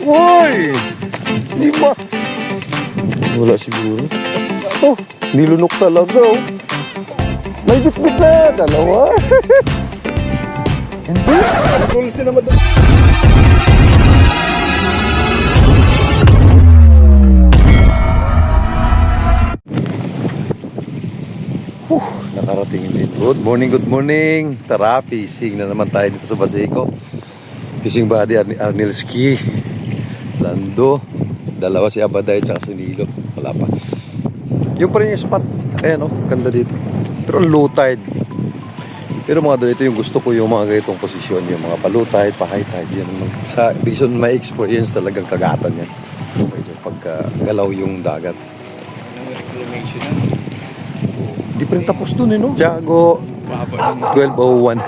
Uy! Sima! Wala siguro. Oh, nilunok talaga oh. May bitbit na! Dalawa! Hindi! Tulsi naman doon. Nakarating din. Good morning. Tara, fishing na naman tayo dito sa Baseco. Fishing buddy, Arnilski, Lando, dalawa si Abaday at si Nilo. Wala pa. Yung pa rin yung spot. Ayan o, ganda dito. Pero low tide. Pero mga doon, ito yung gusto ko, yung mga ganitong posisyon. Yung mga pa low tide, pa high tide. Yan. Sa Bison, may experience talagang kagatan yan. Pagka galaw yung dagat. Di pa rin tapos dun no? Tiago 12:01.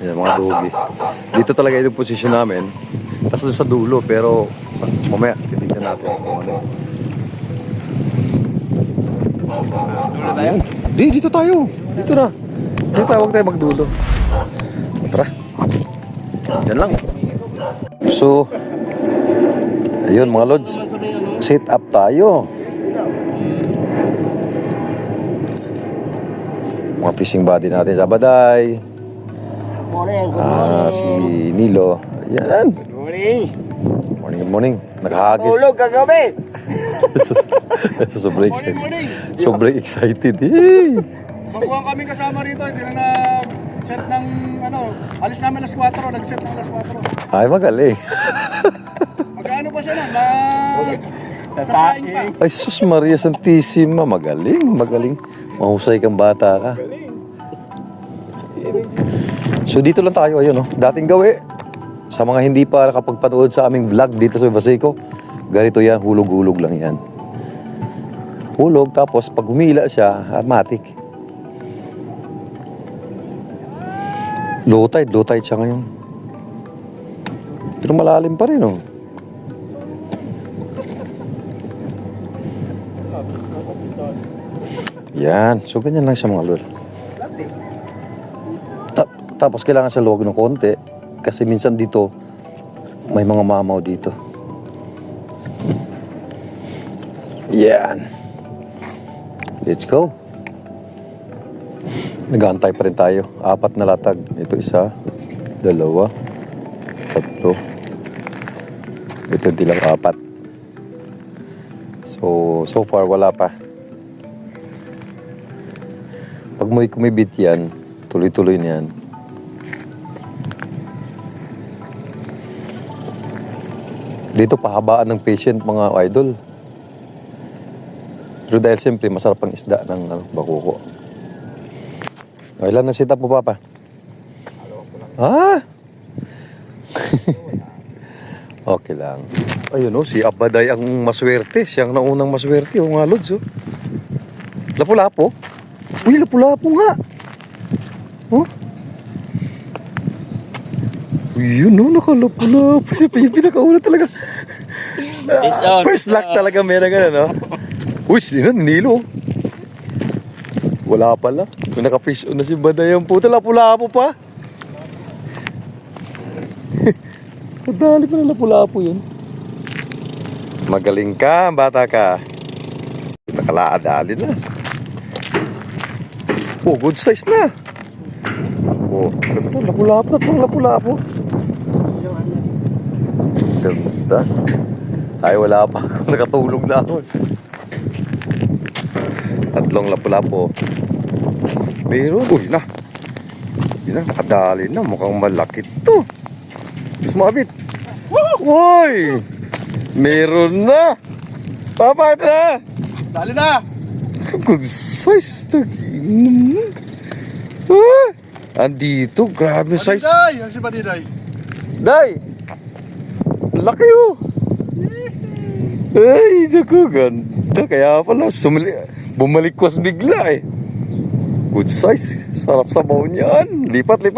Yan, mga dogi. Dito talaga yung posisyon namin. Tapos dun sa dulo, pero mamaya, titignan natin. Dulo tayo? Dito tayo. Dito na. Dito tayo, huwag tayo magdulo. Tara. Yan lang. So, ayun mga lods. Sit up tayo. Mga fishing buddy natin sa Baday. Si Nilo. Ayan. Good morning. Naghahagis. Tulog kagabi. Sobrang excited. Sobrang excited. Magkuhan kami kasama rito. Hindi na nag-set ng alis namin alas 4. Nag-set ng alas 4. Ay, magaling. Magkano pa siya na? Sasaing pa. Ay, sus Maria Santissima. Magaling. Mahusay kang bata ka. So dito lang tayo, ayun, dating gawi. Sa mga hindi pa nakapagpanood sa aming vlog dito sa Baseco, ganito yan, hulog-hulog lang yan. Hulog, tapos pag humila siya, automatic. Low tide siya ngayon. Pero malalim pa rin, Yan. So, ganyan lang siya mga lol. Tapos, kailangan siya luwag ng konti. Kasi minsan dito, may mga mamaw dito. Yan. Let's go. Nag-aantay pa rin tayo. 4 na latag. Ito 1, 2, 3. Ito dilang 4. So far, wala pa. Pag may kumibit yan, tuloy-tuloy niyan. Dito pahabaan ng patient mga idol. Pero dahil siyempre masarap ang isda ng bakuko. Ilan na sit up mo, Papa? Okay lang. Ayun si Abaday ang maswerte. Siyang naunang maswerte. Mga lods Lapu-lapo. Uy, lapu-lapo nga. Uy, yun nakalapu-lapo. Siya pa yung pinakauna talaga. First luck talaga meron gano'n, Uy, sino? Nilo. Wala pala. May naka-fish on na si Baday. Ang puta, lapu-lapo pa. Kadali pa ng lapu-lapo yun. Magaling ka, bata ka. Nakalaadali na. Oh, good size na. Oh, lapu-lapo. Tatlong lapu-lapo. Ganda. Ay, wala pa. Nakatulog na ako. Tatlong lapu-lapo. Pero, uy na. Yun na, nakadali na. Mukhang malaki to. Mas mabit. Uy! Meron na. Papa, ito na. Dali na. Good size. Andito, grabe size. Badiday. Ang si Badiday. Day! Laki Ay, naku, ganda. Kaya pala, bumalikwas bigla Good size. Sarap sa baon yan. Lipat.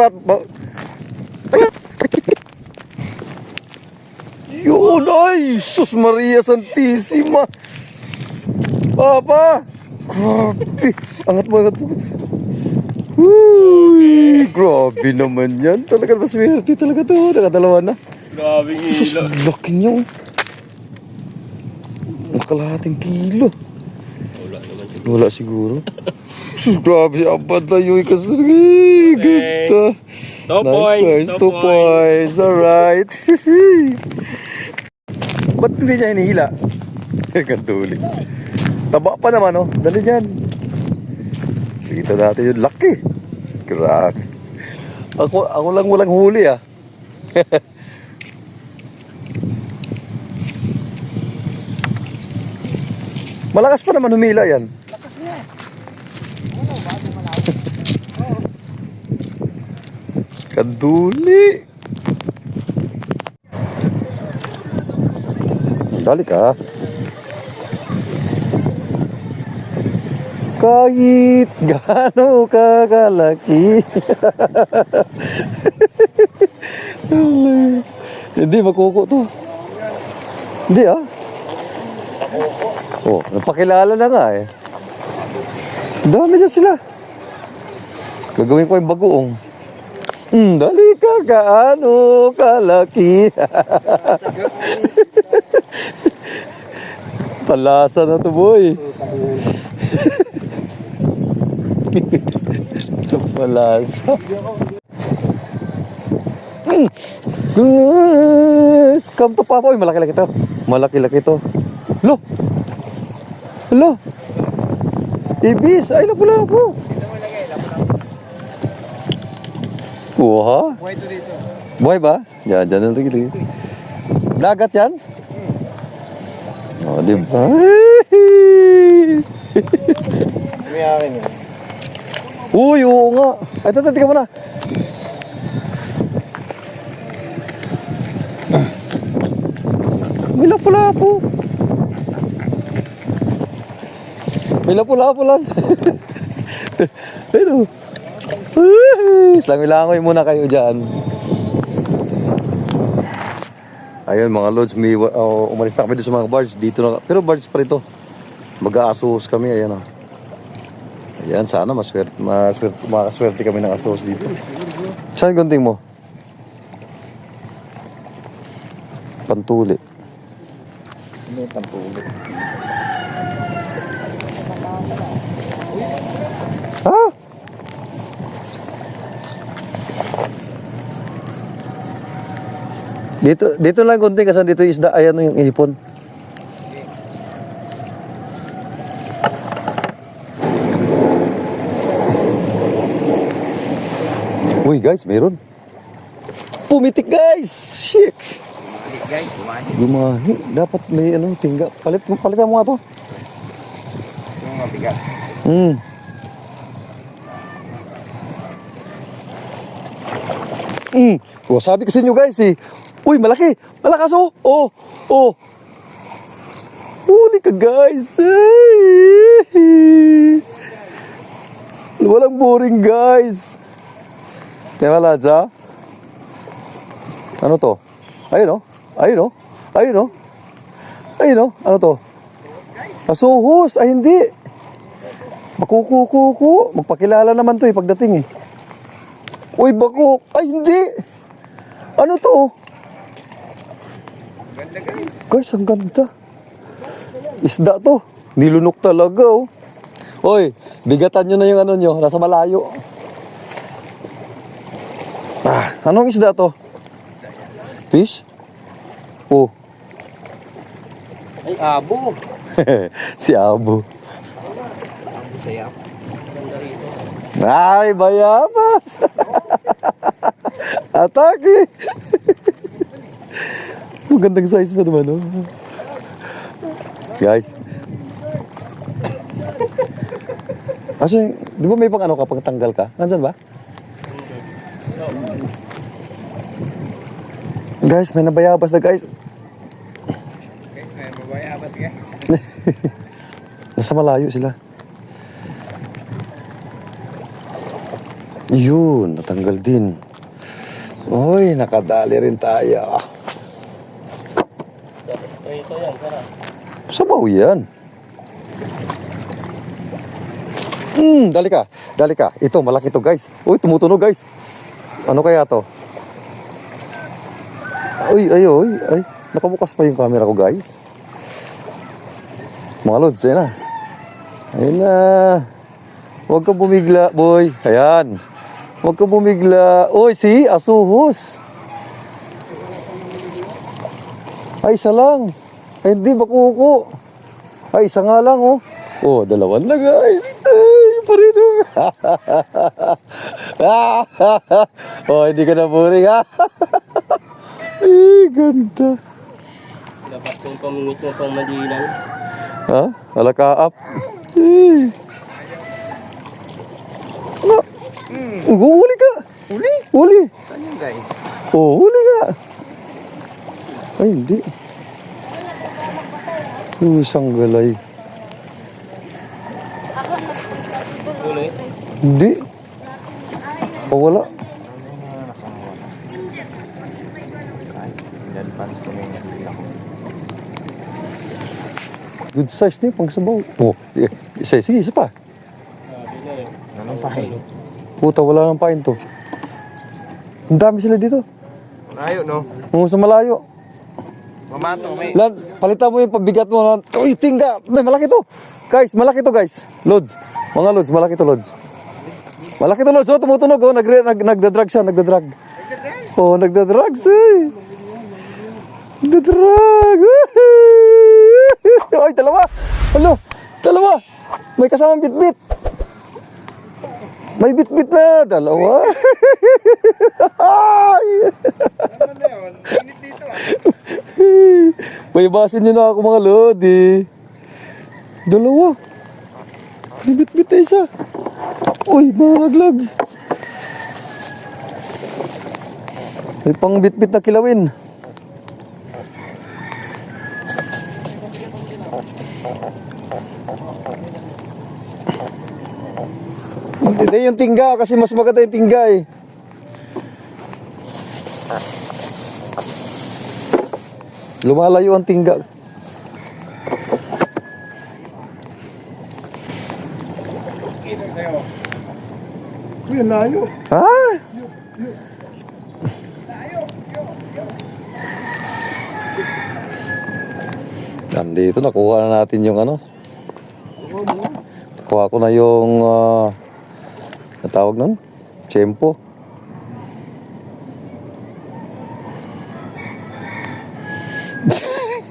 Yun, ay! Sus Maria Santissima! Papa! Grabe! Angat mo. Uy, grabe naman yan. Talaga maswerte talaga to. Nakadalawa na. Grabe Sus, hilo. laki niya. Oh. Ang kalahating kilo. Wala naman siya. Wala siguro. Sus, grabe si Abad na yun. Kasi, ganda. 2 points. 2 points. Alright. Ba't hindi niya hinihila? Kantuli. Taba pa naman, oh. Dali niyan. Kita natin yun. Laki. Grabe. Ako lang walang huli, ah. Malakas pa naman humila yan. Kaduli. Dali ka. Kahit gaano ka kalaki. Hindi, makuko to. Hindi ah. Oh, napakilala na nga eh. Dami dyan sila. Gagawin ko yung bagoong. Dali ka gaano kalaki. Palasa na to boy. Palasa. Come to papa. Uy, malaki-laki to. Malaki-laki to. Lo. Lo. Ibis. Ay, lapu-lapu. Wah. Buhay ito dito. Buhay ba? Yan, dyan na lagi. Dagat yan? Oh, di ba? May akin yun. Uy, oo nga. Ay, tika mo na. May lapu-lapu. May lapu-lapu lang. Pero, langoy-langoy muna kayo dyan. Ayun mga lods, umalis na kami doon sa mga bars. Dito na, pero bars pa rin to. Mag-aasuhos kami, ayan o. Ayan, sana makaswerte kami ng asuhos dito. Saan gunting mo? Pantuli. Ano yung pantuli? Ha? Dito lang gunting kasi dito yung isda. Ayan yung ihipon. Uy guys, meron. Pumitik guys! Shit! Gumahi. Dapat may ano, tingga. Palitan mo nga to. Gusto mong mabigat. Oh, sabi ko sa inyo guys eh. Uy, malaki. Malakas oh. Oh. Oh. Huli ka guys. Ay. Walang boring guys. Diba lads ha? Ano to? Ayun oh. Ayun oh. Ayun oh. Ayun oh. Ano to? Asuhos. Ay hindi. Makukukuku. Magpakilala naman to eh pagdating eh. Uy, bakok. Ay hindi. Ano to? Ganda guys. Guys, ang ganda. Isda to. Nilunok talaga oh. Hoy, bigatan nyo na yung ano nyo. Nasa malayo. Ah, anong isda to? Fish? Oh. Ay, abo. Si Abo. Saya. Ay, bayabas. Atake. Magandang size pa naman oh. Guys. Kasi, di ba may pang ano kapag tanggal ka? Nandyan ba? Guys, may nabayabas na guys. Guys, may mabayabas guys. Nasa malayo sila. Yun, natanggal din. Uy, nakadali rin tayo. Ito yan, sarap. Sabaw yan. Dali ka. Dali ka. Ito, malaki to guys. Uy, tumutunog guys. Ano kaya to? Uy, ay, uy, ay. Nakabukas pa yung camera ko guys. Mga lods, ayun na. Ayun na. Huwag ka bumigla, boy. Ayan. Huwag ka bumigla. Uy, si asuhos. Ay, isa lang. Ay, hindi, bakuko. Ay, isa nga lang, oh. Oh, dalawan na, guys. Ay, parino. Oh, hindi ka na boring, ha? Ay, ganda. Dapat kung pamungit mo pang madilang. Ha? Wala ka up. Ay. Ano? Huli ka. Huli? Huli. Saan yun guys? Oh, huli ka. Ay, hindi. Yung isang galay. Huli. Hindi. Oh, wala. Good size niya, pang sabaw. Oh, yeah. Isa, sige, isa pa. Anong pahay? Puta, wala nang pain to. Ang dami sila dito. Layo no? Oh, sa malayo. Mamatong may. Lan, palitan mo yung pabigat mo. Lan. Uy, tingga. May, malaki to. Guys, malaki to, guys. Lods. Mga lods, malaki to, lods. Malaki to, lods. Oh, tumutunog. Oh, nagdadrag siya, nagdadrag. Oh, nagdadrag siya. Nagdadrag. Ay, dalawa. Ano? Dalawa. May kasamang bitbit. May bitbit na. Dalawa. Ay. May basin nyo na ako mga lodi. Dalawa. May bitbit na isa. Uy, mga naglag. May pang bitbit na kilawin. Hindi yung tingga kasi mas maganda yung tingga eh. Lumalayo ang tingga. Uy, ang layo. Ha? Nandito, nakuha na natin yung ano. Nakuha ko na yung natawag nun? Tiyempo.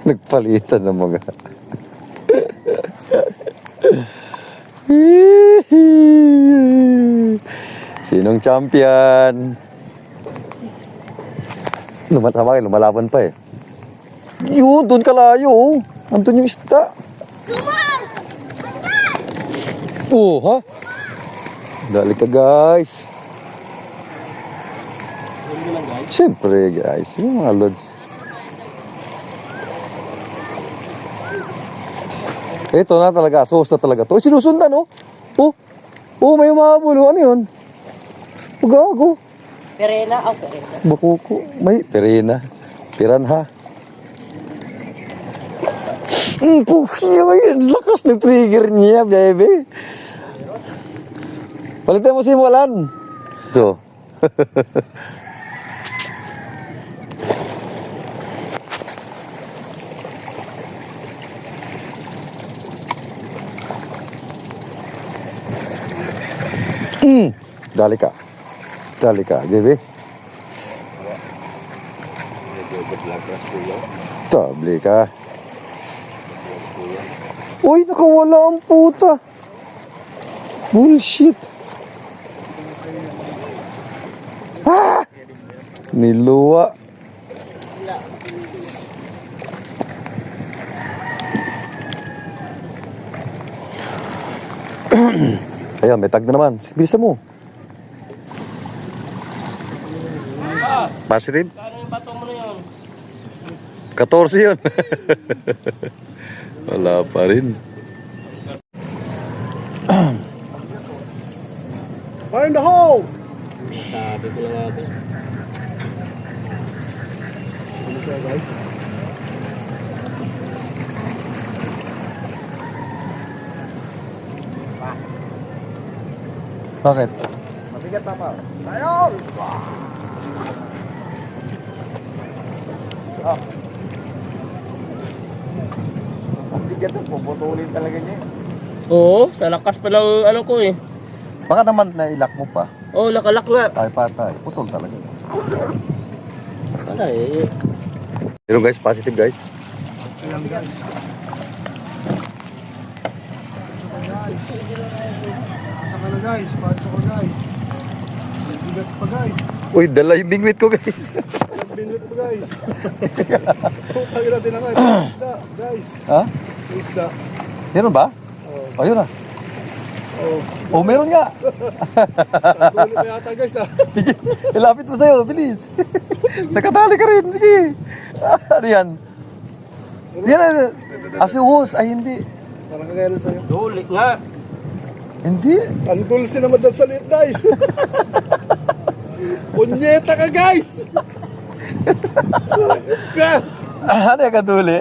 Nagpalitan ng mga sinong champion? Lumalaban pa eh. Yun, doon kalayo oh. Andun yung isda. Oh, ha? Dali ka guys. Siyempre guys, yung mga lods. Ito na talaga, sauce na talaga to. Sinusundan, oh. Oh, may umahabol. Ano yun? Gago. Perena, perena. Bakuko. May perena. Piranha. Puki yun. Lakas ng trigger niya, baby. Palitan mo simulan. So. Dali ka. Dali ka, baby. Tabli ka. Uy, nakawala ang puta. Bullshit. Ah! Niluwa. Ayan, may tag na naman. Bilisan mo. Positive? Ano yung bato mo na yun? 14 yun. Wala pa rin. Fire in the hole! Sabi ko lang ako. Ano siya guys? Bakit? Mabigat pa pa. Ayun! Ah. Mabigat na, puputulin talaga niya. Oo, sa lakas pa ng ano ko eh. Baka naman nailak mo pa. Oo, nakalak nga. Ay, patay. Putol talaga. Wala eh. Pero guys, positive guys. Ayan guys. Guys. Asa ka na guys? Pacho ka guys. Mabigat pa guys. Uy, dala yung bingwit ko guys. Binlit pa guys. Putang ina din ako eh. Isda, guys. Ha? Isda. Meron ba? Oh. Ayun na. Oh. Oh, meron nga. Tuloy pa yata guys ah. Sige, ilapit mo sa'yo. Bilis. Nakatali ka rin. Sige. Ano yan? Yan. Asuhos. Ay, hindi. Parang kagaya sa'yo. Duli nga. Hindi. Ang dulce naman dad sa lit guys. Punyeta ka guys. Ano yung kaduli?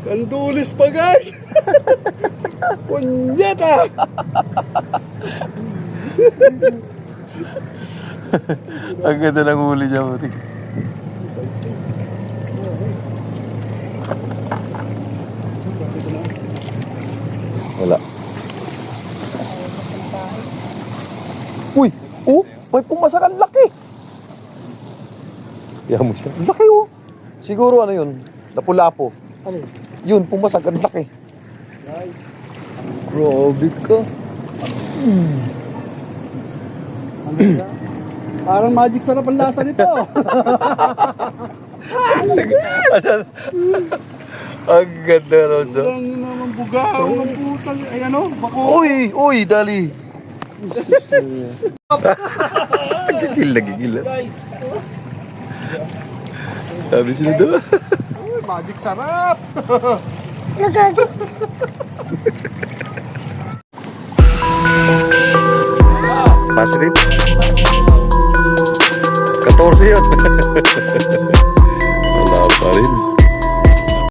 Kandulis pa guys. Punyeta. Ang ganda ng huli niya. Butik. Wala. Uy! Oh! May pumasak ang laki! Kaya mo siya. Ang laki oh! Siguro ano yun? Lapu-lapo. Ano? Yun, pumasak ang laki. Grabe ka. Parang magic sarap ang lasa nito. Asan? Ang ganda Rosa. Ang naman bugaw ng putang. Ay ano? Bako. Uy! Uy! Dali! Gigil na gigil. Guys. Sabi sila doon. Uy, magic sarap. Pasrip. 14 yun. Wala pa rin.